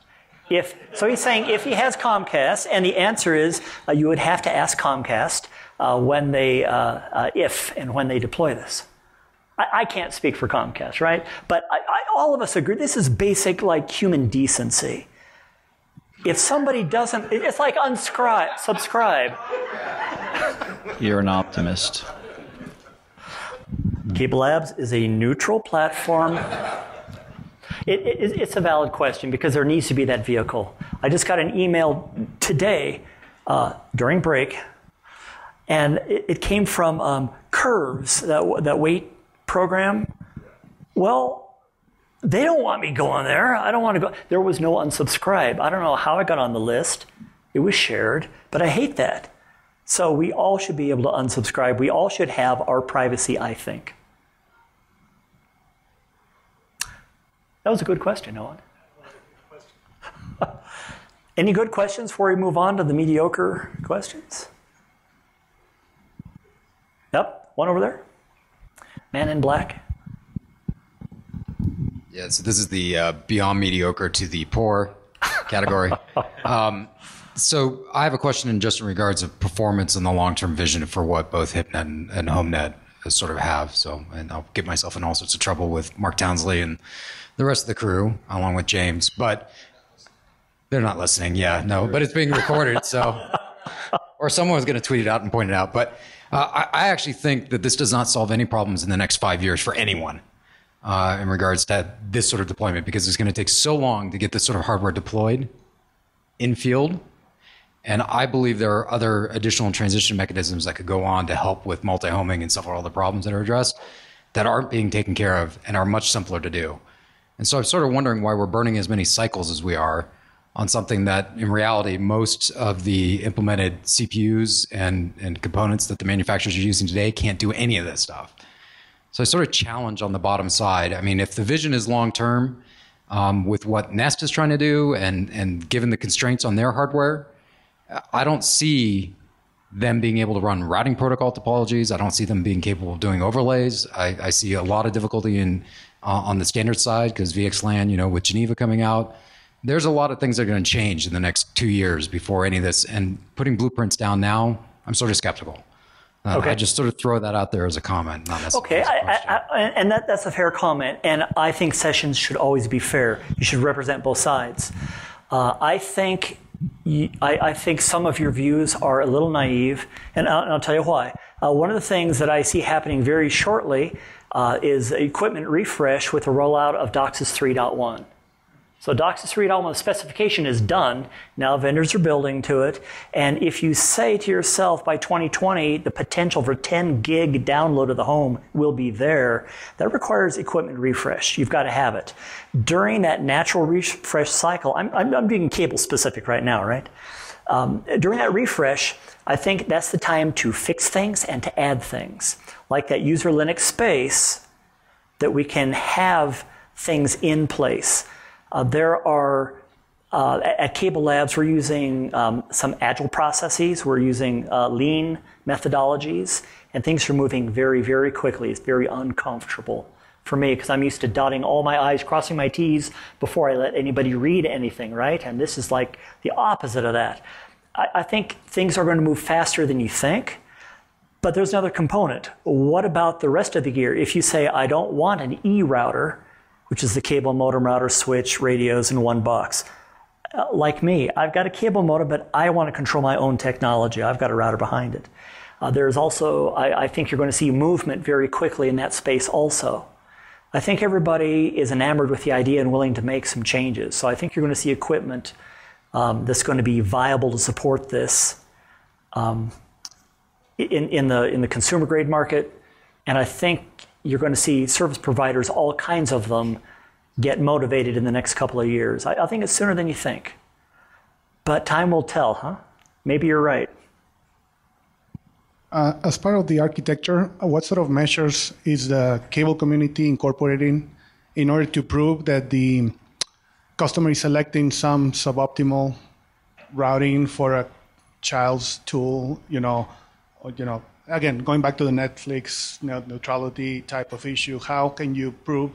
So he's saying if he has Comcast, and the answer is you would have to ask Comcast if and when they deploy this. I can't speak for Comcast, right? But all of us agree this is basic like human decency. If somebody doesn't, it's like subscribe. You're an optimist. Cable Labs is a neutral platform. It's a valid question because there needs to be that vehicle. I just got an email today during break, and it came from Curves, that weight program. Well, they don't want me going there. I don't want to go. There was no unsubscribe. I don't know how I got on the list. It was shared, but I hate that. So we all should be able to unsubscribe. We all should have our privacy, I think. That was a good question, Owen. Any good questions before we move on to the mediocre questions? Yep, one over there. Man in black. Yeah, so this is the beyond mediocre to the poor category. So I have a question just in regards of performance and the long-term vision for what both HIPnet and HomeNet sort of have. So, and I'll get myself in all sorts of trouble with Mark Townsley and the rest of the crew, along with James. But they're not listening. Yeah, no, but it's being recorded. So, or someone's going to tweet it out and point it out. But I actually think that this does not solve any problems in the next 5 years for anyone in regards to this sort of deployment, because it's going to take so long to get this sort of hardware deployed in field. And I believe there are other additional transition mechanisms that could go on to help with multi-homing and several other problems that are addressed that aren't being taken care of and are much simpler to do. And so I'm sort of wondering why we're burning as many cycles as we are on something that in reality, most of the implemented CPUs and components that the manufacturers are using today can't do any of this stuff. So I sort of challenge on the bottom side. I mean, if the vision is long-term with what Nest is trying to do and given the constraints on their hardware, I don't see them being able to run routing protocol topologies. I don't see them being capable of doing overlays. I see a lot of difficulty on the standard side because VXLAN, with Geneva coming out, there's a lot of things that are going to change in the next 2 years before any of this. And putting blueprints down now, I'm sort of skeptical. Okay. I just sort of throw that out there as a comment, not necessarily as a question. And that's a fair comment. And I think sessions should always be fair. You should represent both sides. I think some of your views are a little naive, and I'll tell you why. One of the things that I see happening very shortly is equipment refresh with the rollout of DOCSIS 3.1. So DOCSIS 3.1 specification is done. Now vendors are building to it. And if you say to yourself by 2020, the potential for 10 gig download of the home will be there, that requires equipment refresh. You've got to have it. During that natural refresh cycle, I'm being cable specific right now, right? During that refresh, I think that's the time to fix things and to add things. Like that user Linux space, that we can have things in place. There are, at Cable Labs, we're using some agile processes. We're using lean methodologies, and things are moving very, very quickly. It's very uncomfortable for me because I'm used to dotting all my I's, crossing my T's before I let anybody read anything, right? And this is like the opposite of that. I think things are going to move faster than you think, but there's another component. What about the rest of the gear? If you say, I don't want an E router, which is the cable modem, router, switch, radios in one box. Like me, I've got a cable modem, but I want to control my own technology. I've got a router behind it. There's also, I think you're going to see movement very quickly in that space also. I think everybody is enamored with the idea and willing to make some changes. So I think you're going to see equipment that's going to be viable to support this in the consumer grade market. And I think you're going to see service providers, all kinds of them, get motivated in the next couple of years. I think it's sooner than you think. But time will tell, huh? Maybe you're right. As part of the architecture, what sort of measures is the cable community incorporating in order to prove that the customer is selecting some suboptimal routing for a child's tool, Again, going back to the Netflix neutrality type of issue, how can you prove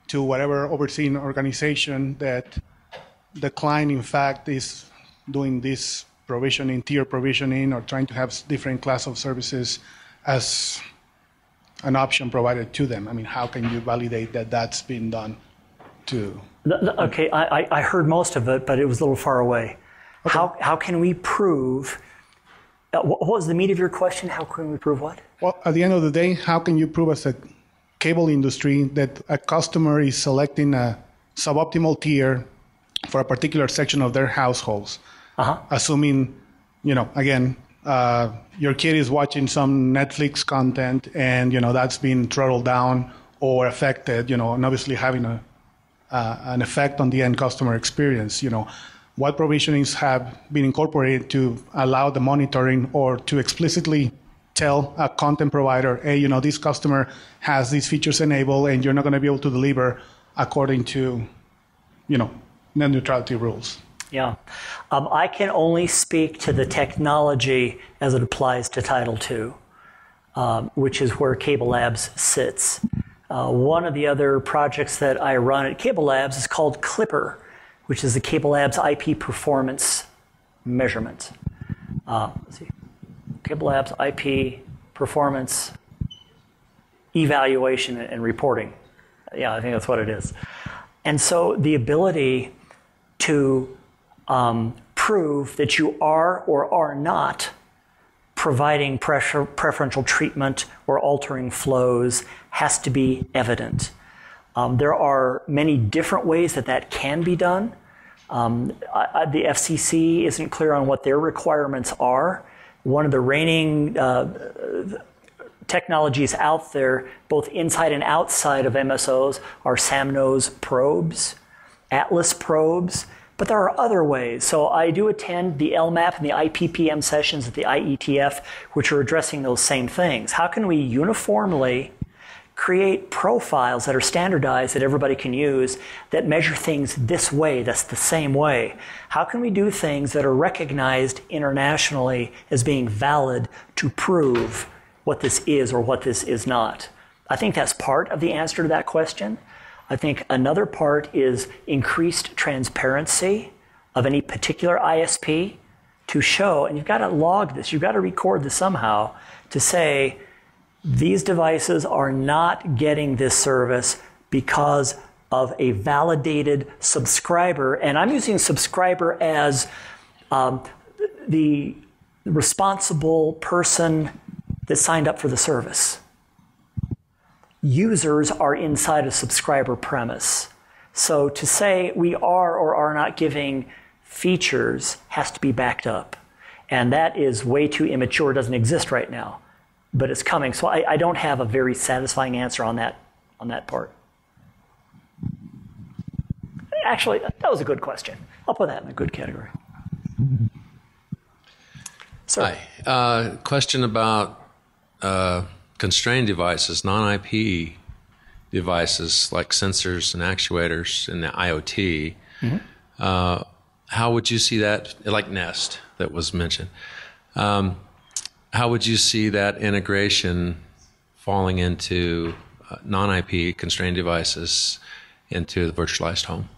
to whatever overseeing organization that the client, in fact, is doing this provisioning, tier provisioning, or trying to have different class of services as an option provided to them? I mean, how can you validate that that's been done too? Okay, I heard most of it, but it was a little far away. Okay. How can we prove, what was the meat of your question? How can we prove what? Well, at the end of the day, how can you prove as a cable industry that a customer is selecting a suboptimal tier for a particular section of their households? Assuming, again, your kid is watching some Netflix content and, that's been throttled down or affected, and obviously having an effect on the end customer experience. What provisionings have been incorporated to allow the monitoring or to explicitly tell a content provider, hey, this customer has these features enabled and you're not going to be able to deliver according to, net neutrality rules? Yeah. I can only speak to the technology as it applies to Title II, which is where Cable Labs sits. One of the other projects that I run at Cable Labs is called Clipper, which is the Cable Labs IP performance measurement. Let's see. Cable Labs IP performance evaluation and reporting. Yeah, I think that's what it is. And so the ability to prove that you are or are not providing preferential treatment or altering flows has to be evident. There are many different ways that can be done. The FCC isn't clear on what their requirements are. One of the reigning technologies out there, both inside and outside of MSOs, are SAMNOS probes, Atlas probes, but there are other ways. So I do attend the LMAP and the IPPM sessions at the IETF, which are addressing those same things. How can we uniformly create profiles that are standardized that everybody can use that measure things this way, that's the same way? How can we do things that are recognized internationally as being valid to prove what this is or what this is not? I think that's part of the answer to that question. I think another part is increased transparency of any particular ISP to show, and you've got to log this, you've got to record this somehow to say, these devices are not getting this service because of a validated subscriber. And I'm using subscriber as the responsible person that signed up for the service. Users are inside a subscriber premise. So to say we are or are not giving features has to be backed up. And that is way too immature, doesn't exist right now. But it's coming. So I don't have a very satisfying answer on that part. Actually, that was a good question. I'll put that in a good category. Sir. Hi. Question about constrained devices, non-IP devices like sensors and actuators in the IoT. Mm-hmm. How would you see that, like Nest that was mentioned? How would you see that integration falling into non-IP constrained devices into the virtualized home?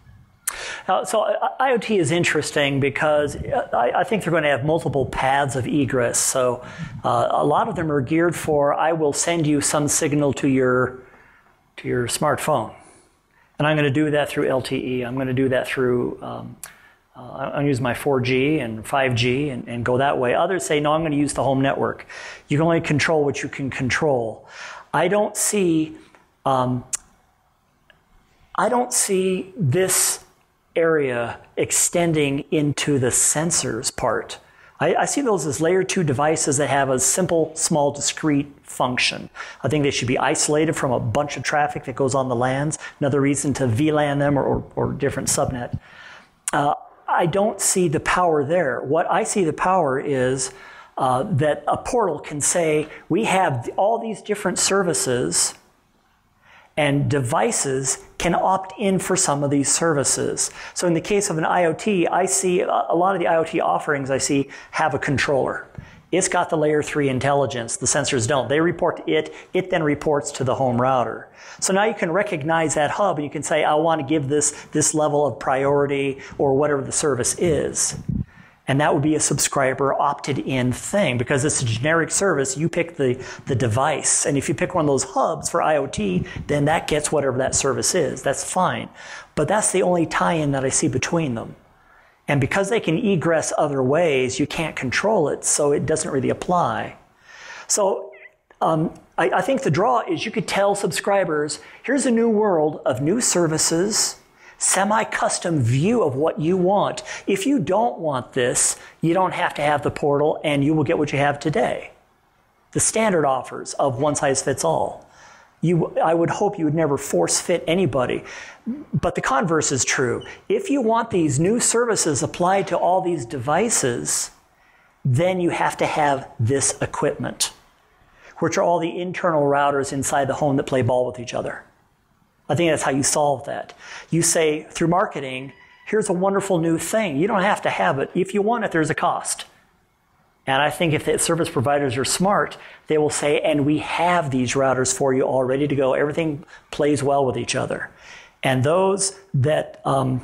So IoT is interesting because I think they're going to have multiple paths of egress. So a lot of them are geared for, I will send you some signal to your smartphone. And I'm going to do that through LTE. I'm going to do that through, I'm going to use my 4G and 5G and go that way. Others say, no, I'm going to use the home network. You can only control what you can control. I don't see this area extending into the sensors part. I see those as layer 2 devices that have a simple, small, discrete function. I think they should be isolated from a bunch of traffic that goes on the LANs. Another reason to VLAN them or different subnet. I don't see the power there. What I see the power is that a portal can say, we have all these different services and devices can opt in for some of these services. So in the case of an IoT, I see a lot of the IoT offerings I see have a controller. It's got the layer 3 intelligence. The sensors don't. They report to it. It then reports to the home router. So now you can recognize that hub and you can say, I want to give this level of priority or whatever the service is. And that would be a subscriber opted in thing because it's a generic service. You pick the device. And if you pick one of those hubs for IoT, then that gets whatever that service is. That's fine. But that's the only tie-in that I see between them. And because they can egress other ways, you can't control it, so it doesn't really apply. So I think the draw is you could tell subscribers, here's a new world of new services, semi-custom view of what you want. If you don't want this, you don't have to have the portal, and you will get what you have today. The standard offers of one size fits all. I would hope you would never force fit anybody. But the converse is true. If you want these new services applied to all these devices, then you have to have this equipment, which are all the internal routers inside the home that play ball with each other. I think that's how you solve that. You say, through marketing, here's a wonderful new thing. You don't have to have it. If you want it, there's a cost. And I think if the service providers are smart, they will say, and we have these routers for you all ready to go. Everything plays well with each other. And those that are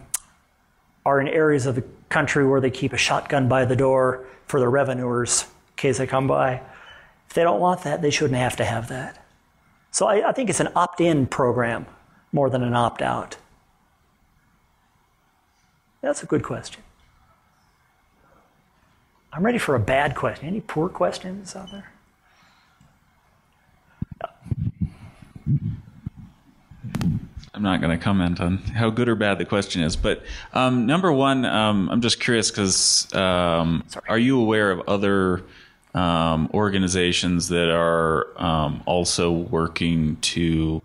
in areas of the country where they keep a shotgun by the door for the revenuers in case they come by, if they don't want that, they shouldn't have to have that. So I think it's an opt-in program more than an opt-out. That's a good question. I'm ready for a bad question. Any poor questions out there? I'm not going to comment on how good or bad the question is, but number one, I'm just curious because are you aware of other organizations that are also working to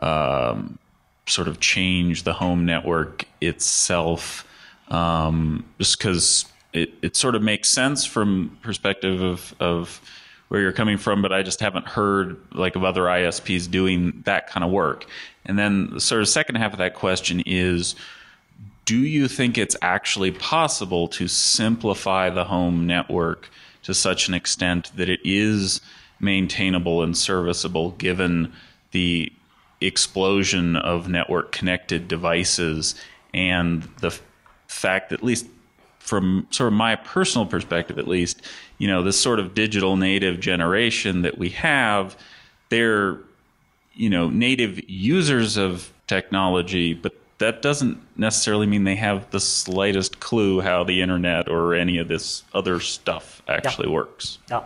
sort of change the home network itself? Just because it sort of makes sense from perspective of where you're coming from, but I just haven't heard like of other ISPs doing that kind of work. And then the sort of second half of that question is, do you think it's actually possible to simplify the home network to such an extent that it is maintainable and serviceable given the explosion of network connected devices and the fact that, at least from sort of my personal perspective at least, you know, this sort of digital native generation that we have, they're, you know, native users of technology, but that doesn't necessarily mean they have the slightest clue how the internet or any of this other stuff actually works. Yeah.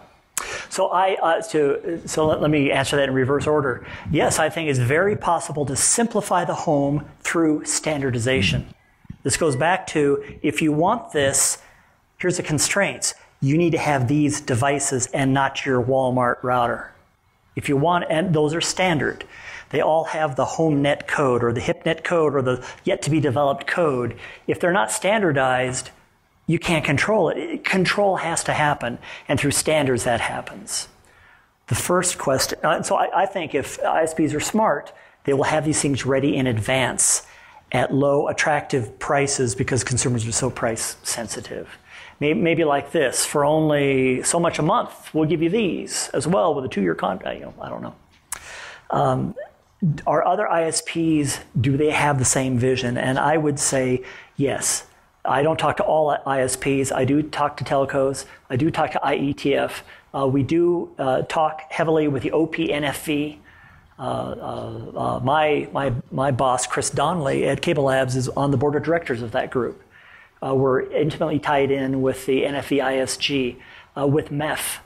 So let me answer that in reverse order. Yes, I think it's very possible to simplify the home through standardization. This goes back to, if you want this, here's the constraints. You need to have these devices and not your Walmart router. If you want, and those are standard. They all have the HomeNet code or the HIPnet code or the yet to be developed code. If they're not standardized, you can't control it. Control has to happen, and through standards that happens. The first question, so I think if ISPs are smart, they will have these things ready in advance at low, attractive prices because consumers are so price sensitive. Maybe like this, for only so much a month, we'll give you these as well with a 2-year contract. You know, I don't know. Are other ISPs, do they have the same vision? And I would say yes. I don't talk to all ISPs. I do talk to telcos. I do talk to IETF. We do talk heavily with the OPNFV. My boss, Chris Donnelly at Cable Labs, is on the board of directors of that group. We're intimately tied in with the NFV ISG, with MEF.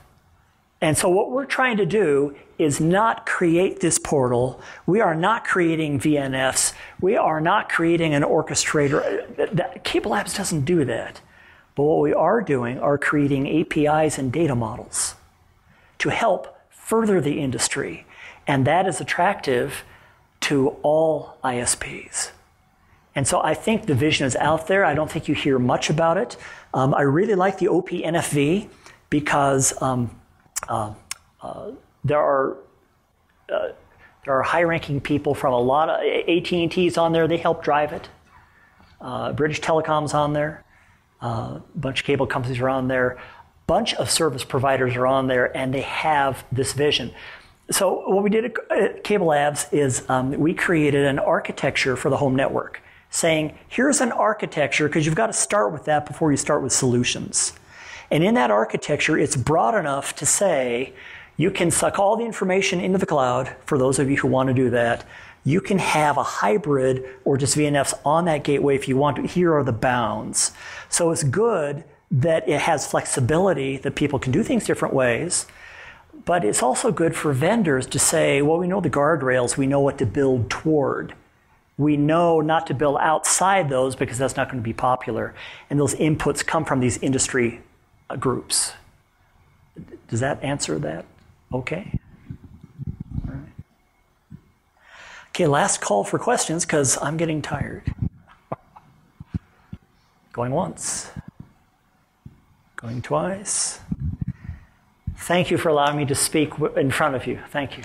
And so what we're trying to do is not create this portal. We are not creating VNFs. We are not creating an orchestrator. Cable Labs doesn't do that. But what we are doing are creating APIs and data models to help further the industry. And that is attractive to all ISPs. And so I think the vision is out there. I don't think you hear much about it. I really like the OPNFV because there are high-ranking people from a lot of AT&T's on there. They help drive it. British Telecom's on there. A bunch of cable companies are on there. bunch of service providers are on there, and they have this vision. So what we did at Cable Labs is we created an architecture for the home network, saying, here's an architecture, because you've got to start with that before you start with solutions. And in that architecture, it's broad enough to say, you can suck all the information into the cloud, for those of you who want to do that. You can have a hybrid or just VNFs on that gateway if you want to. Here are the bounds. So it's good that it has flexibility, that people can do things different ways. But it's also good for vendors to say, well, we know the guardrails. We know what to build toward. We know not to build outside those because that's not going to be popular. And those inputs come from these industry groups. Does that answer that? Okay. All right. Okay, last call for questions because I'm getting tired. Going once. Going twice. Thank you for allowing me to speak in front of you. Thank you.